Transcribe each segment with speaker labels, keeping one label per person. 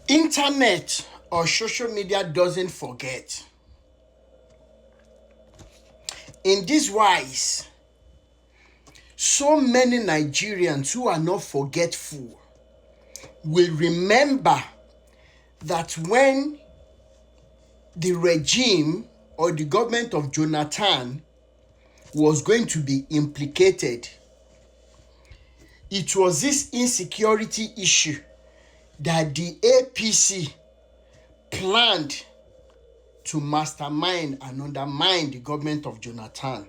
Speaker 1: Internet or social media doesn't forget. In this wise, so many Nigerians who are not forgetful will remember that when the regime or the government of Jonathan was going to be implicated, it was this insecurity issue that the APC planned to mastermind and undermine the government of Jonathan.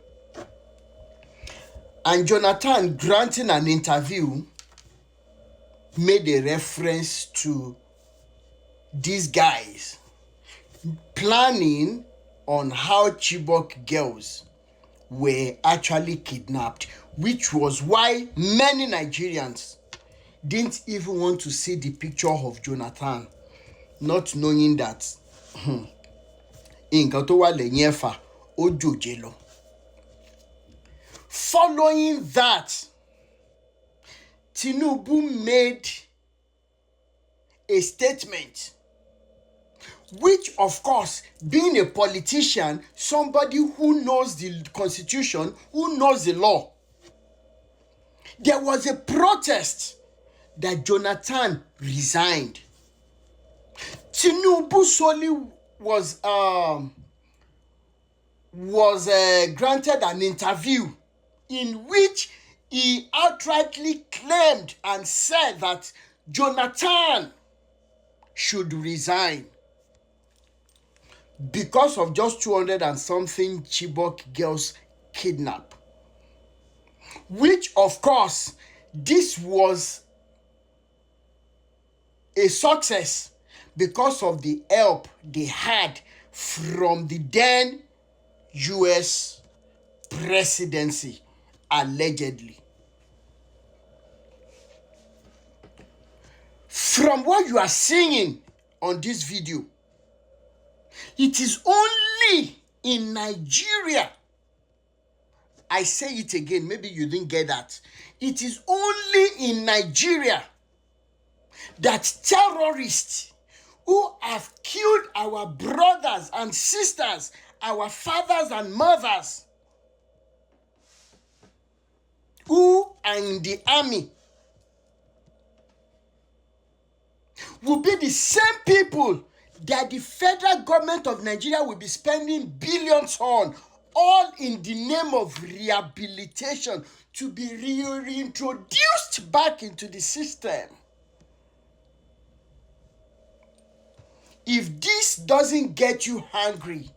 Speaker 1: And Jonathan, granting an interview, made a reference to these guys planning on how Chibok girls were actually kidnapped, which was why many Nigerians didn't even want to see the picture of Jonathan, not knowing that nǹkan tó wà lẹ́yìn ẹ̀fà ó jòjé lọ. Following that, Tinubu made a statement, which of course, being a politician, somebody who knows the constitution, who knows the law, there was a protest that Jonathan resigned. Tinubu solely was granted an interview in which he outrightly claimed and said that Jonathan should resign because of just 200 and something Chibok girls kidnapped. Which, of course, this was a success because of the help they had from the then US presidency, allegedly. From what you are seeing on this video, it is only in Nigeria. I say it again, maybe you didn't get that. It is only in Nigeria that terrorists who have killed our brothers and sisters, our fathers and mothers, who are in the army, will be the same people that the federal government of Nigeria will be spending billions on, all in the name of rehabilitation, to be reintroduced back into the system. If this doesn't get you hungry,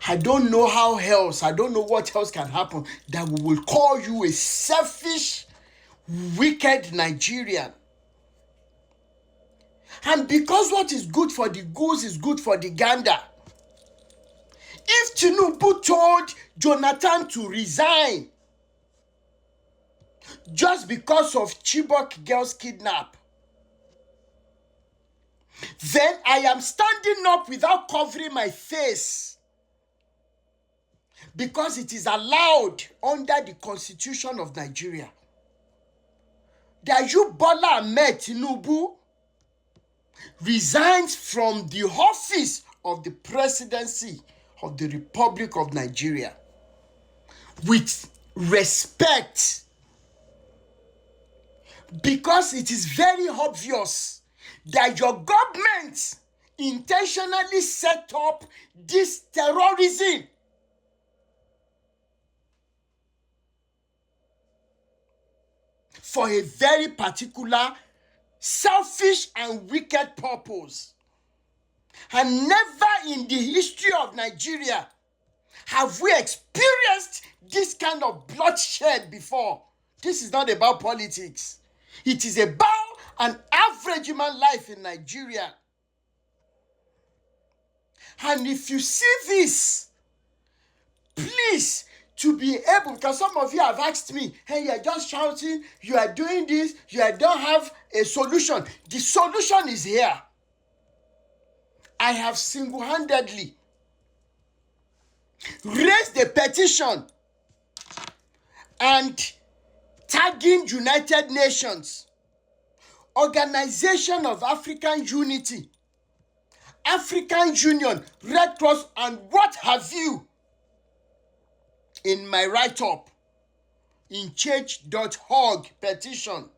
Speaker 1: I don't know how else, I don't know what else can happen that we will call you a selfish, wicked Nigerian. And because what is good for the goose is good for the gander, if Tinubu told Jonathan to resign just because of Chibok girls kidnap, then I am standing up without covering my face, because it is allowed under the Constitution of Nigeria that you, Bola Ahmed Tinubu, resigns from the office of the presidency of the Republic of Nigeria with respect, because it is very obvious that your government intentionally set up this terrorism for a very particular, selfish and wicked purpose. And never in the history of Nigeria have we experienced this kind of bloodshed before. This is not about politics. It is about an average human life in Nigeria. And if you see this, please, to be able, because some of you have asked me, hey, you're just shouting, you are doing this, you don't have a solution. The solution is here. I have single-handedly raised a petition and tagging United Nations Organization of African Unity, African Union, Red Cross, and what have you in my write-up in change.org petition.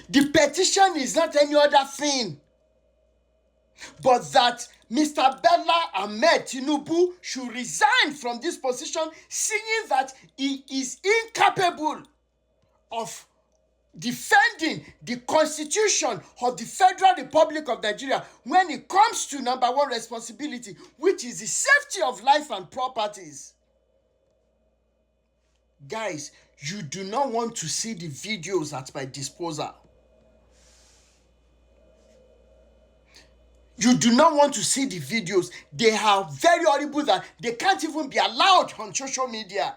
Speaker 1: The petition is not any other thing but that Mr. Bella Ahmed Tinubu should resign from this position, seeing that he is incapable of defending the Constitution of the Federal Republic of Nigeria when it comes to number one responsibility, which is the safety of life and properties. Guys, you do not want to see the videos at my disposal. You do not want to see the videos. They are very horrible that they can't even be allowed on social media.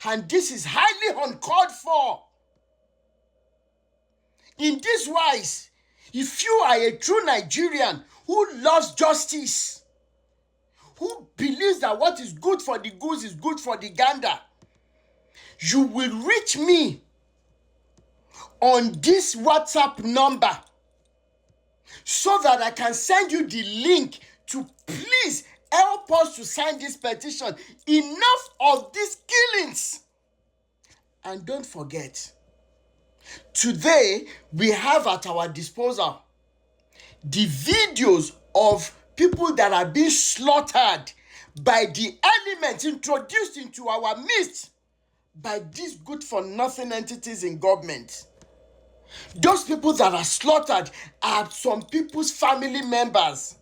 Speaker 1: And this is highly uncalled for. In this wise, if you are a true Nigerian who loves justice, who believes that what is good for the goose is good for the gander, you will reach me on this WhatsApp number so that I can send you the link to please help us to sign this petition. Enough of these killings. And don't forget, today we have at our disposal the videos of people that are being slaughtered by the elements introduced into our midst by these good-for-nothing entities in government. Those people that are slaughtered are some people's family members,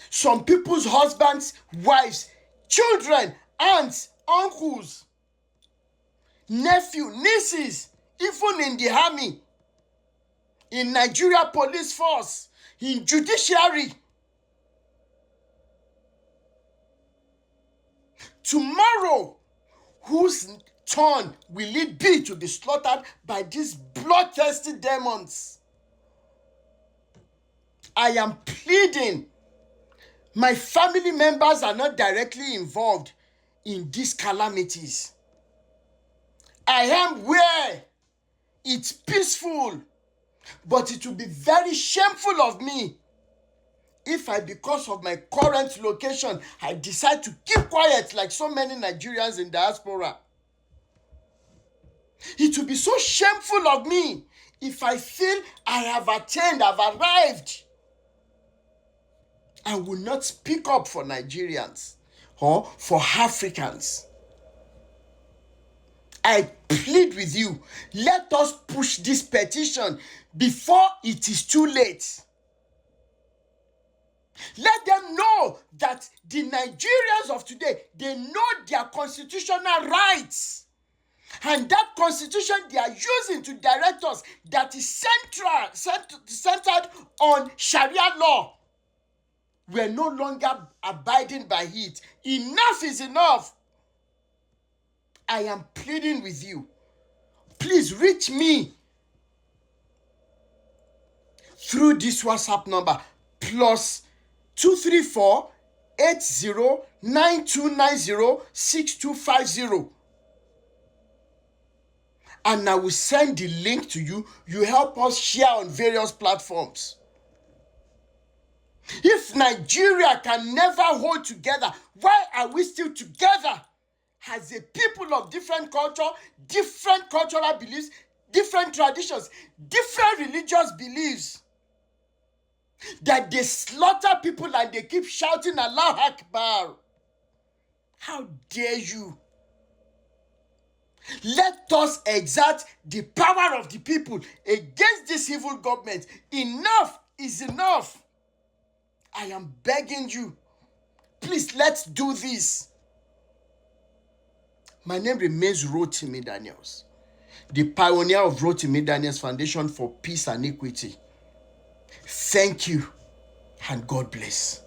Speaker 1: some people's husbands, wives, children, aunts, uncles, nephew, nieces, even in the army, in Nigeria police force, in judiciary. Tomorrow, whose turn will it be to be slaughtered by these bloodthirsty demons? I am pleading. My family members are not directly involved in these calamities. I am where it's peaceful, but it will be very shameful of me if I, because of my current location, I decide to keep quiet like so many Nigerians in diaspora. It will be so shameful of me if I feel I have attained, I've arrived, and will not speak up for Nigerians or for Africans. I plead with you, let us push this petition before it is too late. Let them know that the Nigerians of today, they know their constitutional rights. And that constitution they are using to direct us, that is centered on Sharia law. We are no longer abiding by it. Enough is enough. I am pleading with you. Please reach me through this WhatsApp number, plus 234 809290 6250. And I will send the link to you. You help us share on various platforms. If Nigeria can never hold together, why are we still together as a people of different culture, different cultural beliefs, different traditions, different religious beliefs? That they slaughter people and they keep shouting Allah Akbar. How dare you? Let us exert the power of the people against this evil government. Enough is enough. I am begging you. Please, let's do this. My name remains Rotimi Daniels, the pioneer of Rotimi Daniels Foundation for Peace and Equity. Thank you, and God bless.